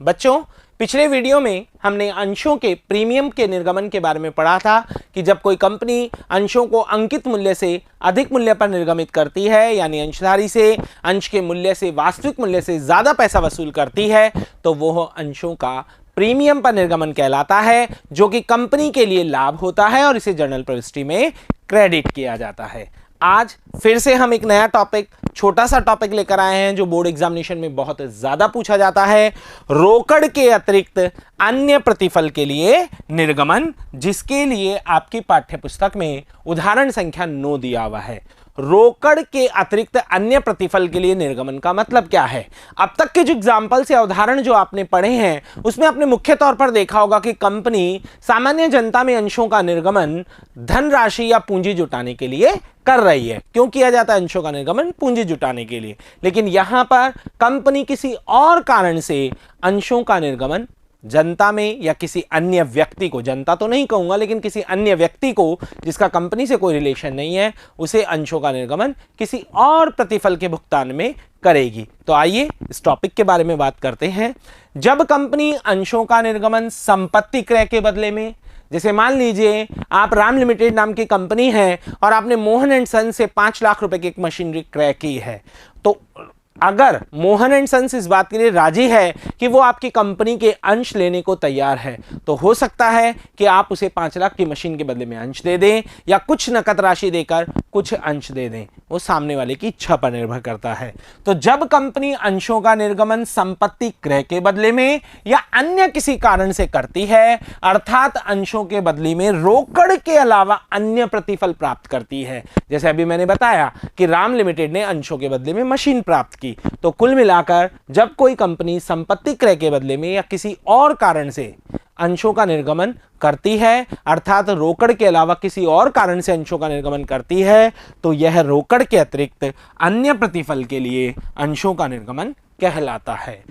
बच्चों, पिछले वीडियो में हमने अंशों के प्रीमियम के निर्गमन के बारे में पढ़ा था कि जब कोई कंपनी अंशों को अंकित मूल्य से अधिक मूल्य पर निर्गमित करती है, यानी अंशधारी से अंश के मूल्य से वास्तविक मूल्य से ज्यादा पैसा वसूल करती है, तो वह अंशों का प्रीमियम पर निर्गमन कहलाता है, जो कि कंपनी के लिए लाभ होता है और इसे जर्नल प्रविष्टि में क्रेडिट किया जाता है। आज फिर से हम एक नया टॉपिक, छोटा सा टॉपिक लेकर आए हैं जो बोर्ड एग्जामिनेशन में बहुत ज्यादा पूछा जाता है, रोकड़ के अतिरिक्त अन्य प्रतिफल के लिए निर्गमन, जिसके लिए आपकी पाठ्यपुस्तक में उदाहरण संख्या 9 दिया हुआ है। रोकड़ के अतिरिक्त अन्य प्रतिफल के लिए निर्गमन का मतलब क्या है? अब तक के जो एग्जाम्पल्स या उदाहरण जो आपने पढ़े हैं उसमें आपने मुख्य तौर पर देखा होगा कि कंपनी सामान्य जनता में अंशों का निर्गमन धनराशि या पूंजी जुटाने के लिए कर रही है। क्यों किया जाता है अंशों का निर्गमन? पूंजी जुटाने के लिए। लेकिन यहां पर कंपनी किसी और कारण से अंशों का निर्गमन जनता में या किसी अन्य व्यक्ति को, जनता तो नहीं कहूंगा लेकिन किसी अन्य व्यक्ति को जिसका कंपनी से कोई रिलेशन नहीं है, उसे अंशों का निर्गमन किसी और प्रतिफल के भुगतान में करेगी। तो आइए इस टॉपिक के बारे में बात करते हैं। जब कंपनी अंशों का निर्गमन संपत्ति क्रय के बदले में, जैसे मान लीजिए आप राम लिमिटेड नाम की कंपनी है और आपने मोहन एंड सन से 5 लाख रुपए की एक मशीनरी क्रय की है, तो अगर मोहन एंड सन्स इस बात के लिए राजी है कि वो आपकी कंपनी के अंश लेने को तैयार है, तो हो सकता है कि आप उसे 5 लाख की मशीन के बदले में अंश दे दें या कुछ नकद राशि देकर कुछ अंश दे दें। वो सामने वाले की इच्छा पर निर्भर करता है। तो जब कंपनी अंशों का निर्गमन संपत्ति क्रय के बदले में या अन्य किसी कारण से करती है, अर्थात अंशों के बदले में रोकड़ के अलावा अन्य प्रतिफल प्राप्त करती है, जैसे अभी मैंने बताया कि राम लिमिटेड ने अंशों के बदले में मशीन प्राप्त की, तो कुल मिलाकर जब कोई कंपनी संपत्ति क्रय के बदले में या किसी और कारण से अंशों का निर्गमन करती है, अर्थात रोकड़ के अलावा किसी और कारण से अंशों का निर्गमन करती है, तो यह रोकड़ के अतिरिक्त अन्य प्रतिफल के लिए अंशों का निर्गमन कहलाता है।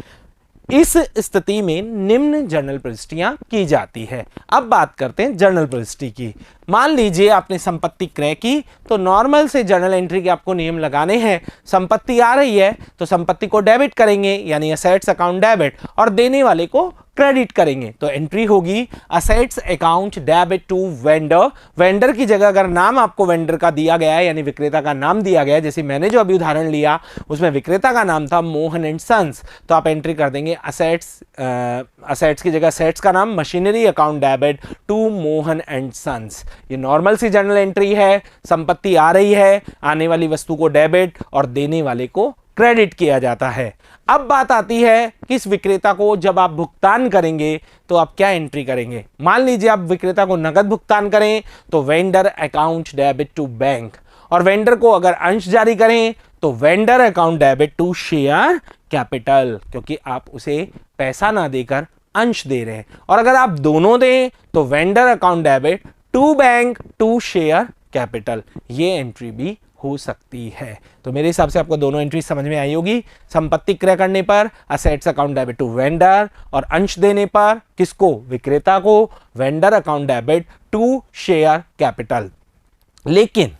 इस स्थिति में निम्न जर्नल प्रविष्टियां की जाती है। अब बात करते हैं जर्नल प्रविष्टि की। मान लीजिए आपने संपत्ति क्रय की, तो नॉर्मल से जर्नल एंट्री के आपको नियम लगाने हैं। संपत्ति आ रही है तो संपत्ति को डेबिट करेंगे, यानी असेट्स अकाउंट डेबिट, और देने वाले को क्रेडिट करेंगे। तो एंट्री होगी assets account debit to vendor. Vendor की जगह अगर नाम आपको वेंडर का दिया गया है, यानी विक्रेता का नाम दिया गया है, जैसे मैंने जो अभी उदाहरण लिया उसमें विक्रेता का नाम था मोहन एंड सन्स, तो आप एंट्री कर देंगे असेट्स की जगह असेट्स का नाम machinery account debit to Mohan and sons. ये नॉर्मल सी जर्नल एंट्री है। संपत्ति आ रही है, आने वाली वस्तु को डेबिट और देने वाले को क्रेडिट किया जाता है। अब बात आती है कि इस विक्रेता को जब आप भुगतान करेंगे तो आप क्या एंट्री करेंगे। मान लीजिए आप विक्रेता को नकद भुगतान करें तो vendor account debit to bank, और वेंडर को अगर अंश जारी करें तो vendor account debit to share capital, क्योंकि आप उसे पैसा ना देकर अंश दे रहे हैं। और अगर आप दोनों दें तो vendor account debit to bank to share capital. ये एंट्री भी हो सकती है। तो मेरे हिसाब से आपको दोनों एंट्री समझ में आई होगी। संपत्ति क्रय करने पर assets account debit to vendor, और अंश देने पर किसको? विक्रेता को, vendor account debit to share capital. लेकिन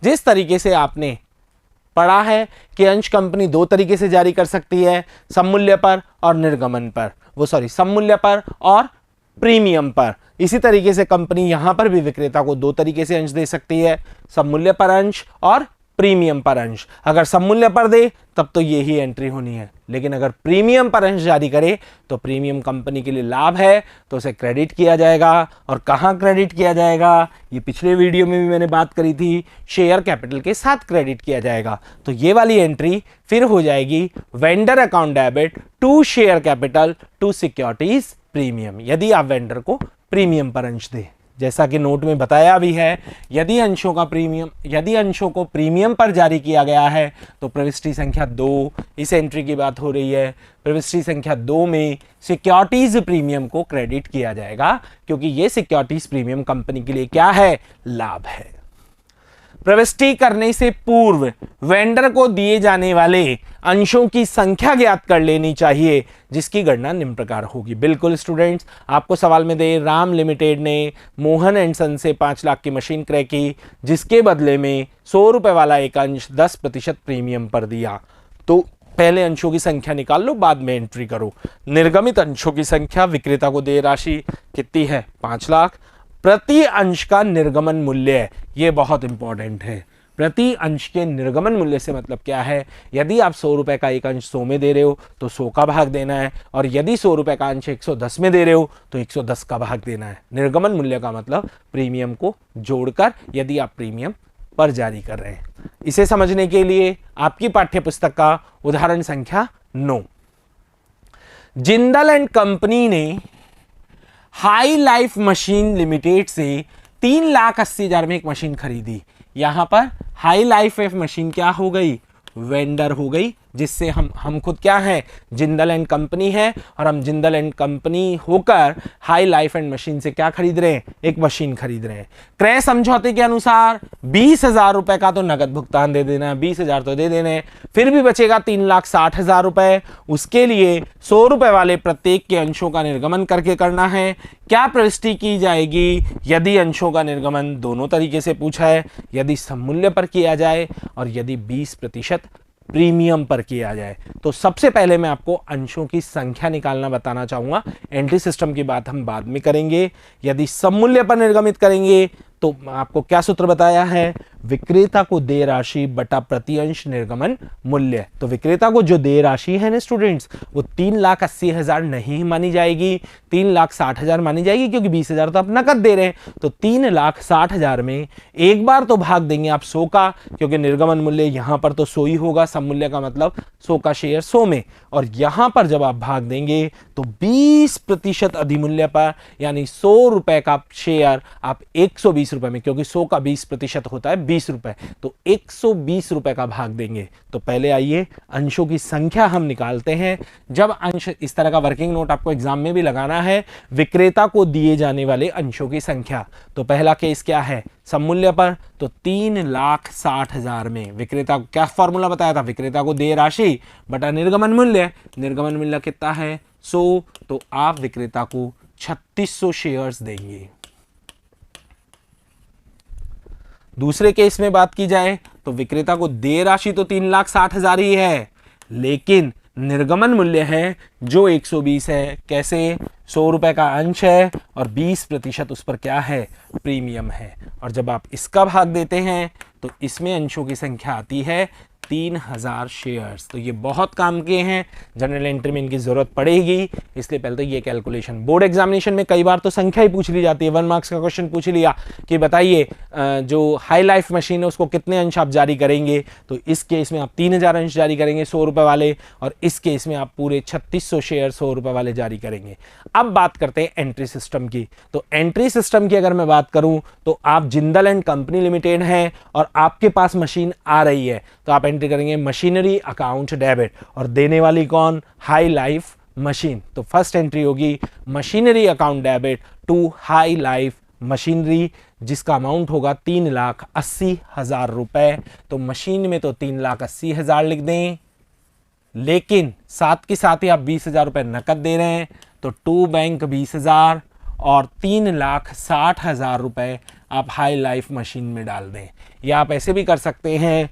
जिस तरीके से आपने पढ़ा है कि अंश कंपनी 2 तरीके से जारी कर सकती है, सममूल्य पर और निर्गमन पर, सममूल्य पर और प्रीमियम पर, इसी तरीके से कंपनी यहां पर भी विक्रेता को 2 तरीके से अंश दे सकती है, सममूल्य पर अंश और प्रीमियम पर अंश। अगर सममूल्य पर दे तब तो यही एंट्री होनी है, लेकिन अगर प्रीमियम पर अंश जारी करे तो प्रीमियम कंपनी के लिए लाभ है, तो उसे क्रेडिट किया जाएगा। और कहां क्रेडिट किया जाएगा? ये पिछले वीडियो में भी मैंने बात करी थी, शेयर कैपिटल के साथ क्रेडिट किया जाएगा। तो ये वाली एंट्री फिर हो जाएगी vendor account debit to share capital to securities premium, यदि आप वेंडर को प्रीमियम पर अंश दे। जैसा कि नोट में बताया भी है, यदि अंशों को प्रीमियम पर जारी किया गया है तो प्रविष्टि संख्या 2, इस एंट्री की बात हो रही है, प्रविष्टि संख्या 2 में सिक्योरिटीज प्रीमियम को क्रेडिट किया जाएगा, क्योंकि ये सिक्योरिटीज प्रीमियम कंपनी के लिए क्या है? लाभ है। प्रविष्टि करने से पूर्व वेंडर को दिए जाने वाले अंशों की संख्या ज्ञात कर लेनी चाहिए, जिसकी गणना निम्न प्रकार होगी। बिल्कुल स्टूडेंट्स, आपको सवाल में दे राम लिमिटेड ने मोहन एंड सन से 5 लाख की मशीन क्रय की, जिसके बदले में 100 रुपए वाला एक अंश 10% प्रीमियम पर दिया। तो पहले अंशों की संख्या निकाल लो, बाद में एंट्री करो। निर्गमित अंशों की संख्या, विक्रेता को देय राशि कितनी है? 5 लाख। प्रति अंश का निर्गमन मूल्य, ये बहुत इंपॉर्टेंट है। प्रति अंश के निर्गमन मूल्य से मतलब क्या है? यदि आप 100 रुपए का एक अंश 100 में दे रहे हो तो 100 का भाग देना है, और यदि 100 रुपए का अंश 110 में दे रहे हो तो 110 का भाग देना है। निर्गमन मूल्य का मतलब प्रीमियम को जोड़कर, यदि आप प्रीमियम पर जारी कर रहे हैं। इसे समझने के लिए आपकी पाठ्यपुस्तक का उदाहरण संख्या 9। जिंदल एंड कंपनी ने हाई लाइफ मशीन लिमिटेड से 3,80,000 में एक मशीन खरीदी। यहां पर हाई लाइफ मशीन क्या हो गई? वेंडर हो गई, जिससे हम खुद क्या है? जिंदल एंड कंपनी है, और हम जिंदल एंड कंपनी होकर हाई लाइफ एंड मशीन से क्या खरीद रहे हैं? एक मशीन खरीद रहे हैं। क्रय समझौते के अनुसार 20,000 रुपए का तो नगद भुगतान दे देना है, 20,000 तो दे देने, फिर भी बचेगा 3,60,000 रुपए। उसके लिए 100 रुपए वाले प्रत्येक के अंशों का निर्गमन करके करना है। क्या प्रविष्टि की जाएगी? यदि अंशों का निर्गमन दोनों तरीके से पूछा है, यदि सममूल्य पर किया जाए और यदि 20% प्रीमियम पर किया जाए। तो सबसे पहले मैं आपको अंशों की संख्या निकालना बताना चाहूंगा। एंट्री सिस्टम की बात हम बाद में करेंगे। यदि सममूल्य पर निर्गमित करेंगे तो आपको क्या सूत्र बताया है? विक्रेता को देय राशि बटा प्रति अंश निर्गमन मूल्य। तो विक्रेता को जो देय राशि है ना स्टूडेंट्स, वो 3,80,000 नहीं मानी जाएगी, 3,60,000 मानी जाएगी, क्योंकि 20,000 तो आप नकद दे रहे हैं। तो 3,60,000 में एक बार तो भाग देंगे आप 100 का, क्योंकि निर्गमन मूल्य यहां पर तो 100 ही होगा, सममूल्य का मतलब 100 का शेयर 100 में, और यहां पर जब आप भाग देंगे तो 20% अधिमूल्य पर, यानी 100 रुपए का शेयर आप 120 रुपए में, क्योंकि 100 का 20% होता है 20 रुपए, तो 120 रुपए का भाग देंगे। तो पहले आइए अंशों की संख्या हम निकालते हैं। जब अंश, इस तरह का वर्किंग नोट आपको एग्जाम में भी लगाना है, विक्रेता को दिए जाने वाले अंशों की संख्या। तो पहला केस क्या है? सममूल्य पर, तो 3,60,000 में विक्रेता को क्या फॉर्मूला बताया था? विक्रेता को देय राशि बटा निर्गमन मूल्य। निर्गमन मूल्य कितना है? 100। तो आप विक्रेता को 3600 शेयर्स देंगे। दूसरे केस में बात की जाए तो विक्रेता को देय राशि तो 3,60,000 ही है, लेकिन निर्गमन मूल्य है जो 120 है। कैसे? 100 रुपए का अंश है और 20% उस पर क्या है? प्रीमियम है। और जब आप इसका भाग देते हैं तो इसमें अंशों की संख्या आती है 3,000 शेयर्स। तो ये बहुत काम के हैं, जनरल एंट्री में इनकी जरूरत पड़ेगी, इसलिए पहले तो ये कैलकुलेशन। बोर्ड एग्जामिनेशन में कई बार तो संख्या ही पूछ ली जाती है। 1 मार्क्स का क्वेश्चन पूछ लिया कि बताइए जो हाई लाइफ मशीन है उसको कितने अंश आप जारी करेंगे? तो इस केस में आप 3,000 अंश जारी करेंगे 100 रुपए वाले, और इस केस में आप पूरे 3600 शेयर 100 रुपए वाले जारी करेंगे। अब बात करते हैं एंट्री सिस्टम की। तो एंट्री सिस्टम की अगर मैं बात करूं तो आप जिंदल एंड कंपनी लिमिटेड है और आपके पास मशीन आ रही है, तो आप एंट्री करेंगे मशीनरी अकाउंट डेबिट, और देने वाली कौन? High life machine. तो फर्स्ट एंट्री होगी machinery account debit to high life machinery, जिसका अमाउंट होगा 3,80,000 रुपए। तो मशीन में तो 3,80,000 लिख दें, लेकिन साथ के साथ ही आप 20,000 रुपए नकद दे रहे हैं, तो टू बैंक 20,000 और 3,60,000 रुपए आप हाई लाइफ मशीन में डाल दें। या आप ऐसे भी कर सकते हैं,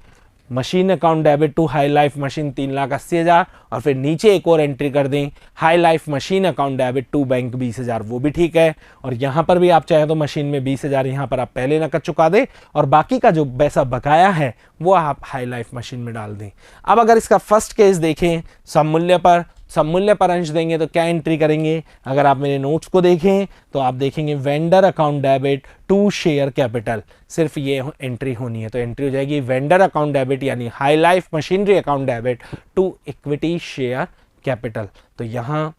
machine account debit to high life machine 3,80,000, और फिर नीचे एक और एंट्री कर दें high life machine account debit to bank 20,000, वो भी ठीक है। और यहां पर भी आप चाहे तो मशीन में 20,000 यहां पर आप पहले नकद चुका दें, और बाकी का जो पैसा बकाया है वो आप हाई लाइफ मशीन में डाल दें। अब अगर इसका फर्स्ट केस देखें, सममूल्य पर अंश देंगे तो क्या एंट्री करेंगे? अगर आप मेरे नोट्स को देखें तो आप देखेंगे vendor account debit to share capital, सिर्फ ये एंट्री होनी है। तो एंट्री हो जाएगी वेंडर अकाउंट डेबिट यानी high life machinery account debit to equity share capital. तो यहां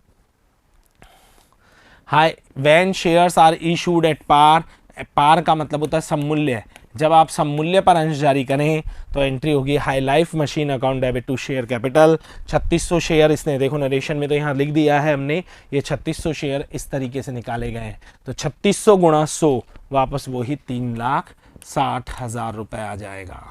when shares are issued at par का मतलब होता है सममूल्य। जब आप सममूल्य पर अंश जारी करें तो एंट्री होगी high life machine account debit to share capital. 3600 share, इसने देखो नरेशन में तो यहाँ लिख दिया है हमने, ये 3600 शेयर इस तरीके से निकाले गए हैं। तो 3600 गुणा 100 वापस वही 3,60,000 रुपए आ जाएगा।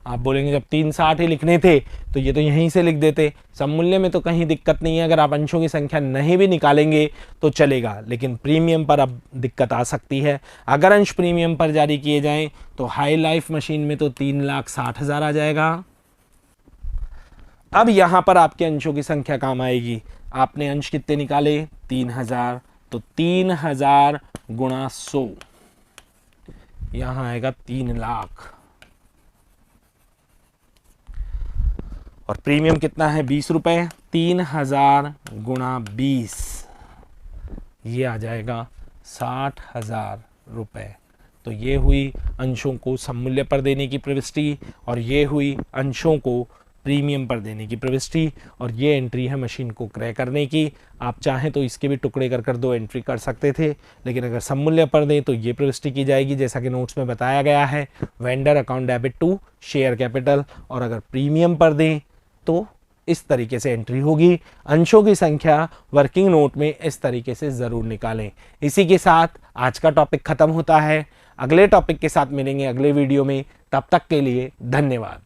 आप बोलेंगे जब 360 ही लिखने थे तो ये तो यहीं से लिख देते। सममूल्य में तो कहीं दिक्कत नहीं है, अगर आप अंशों की संख्या नहीं भी निकालेंगे तो चलेगा, लेकिन प्रीमियम पर अब दिक्कत आ सकती है। अगर अंश प्रीमियम पर जारी किए जाएं तो हाई लाइफ मशीन में तो 3,60,000 आ जाएगा। अब यहां पर आपके अंशों की संख्या काम आएगी। आपने अंश कितने निकाले? 3,000, तो 3,000 गुणा 100, यहां आएगा 3 लाख। और प्रीमियम कितना है? 20 रुपए। 3,000 गुणा 20, ये आ जाएगा 60,000 रुपए। तो ये हुई अंशों को सममूल्य पर देने की प्रविष्टि, और ये हुई अंशों को प्रीमियम पर देने की प्रविष्टि, और ये एंट्री है मशीन को क्रय करने की। आप चाहें तो इसके भी टुकड़े कर कर 2 एंट्री कर सकते थे, लेकिन अगर सममूल्य पर दें तो ये प्रविष्टि की जाएगी जैसा कि नोट्स में बताया गया है, vendor account debit to share capital. और अगर प्रीमियम पर दें तो इस तरीके से एंट्री होगी। अंशों की संख्या वर्किंग नोट में इस तरीके से ज़रूर निकालें। इसी के साथ आज का टॉपिक खत्म होता है। अगले टॉपिक के साथ मिलेंगे अगले वीडियो में, तब तक के लिए धन्यवाद।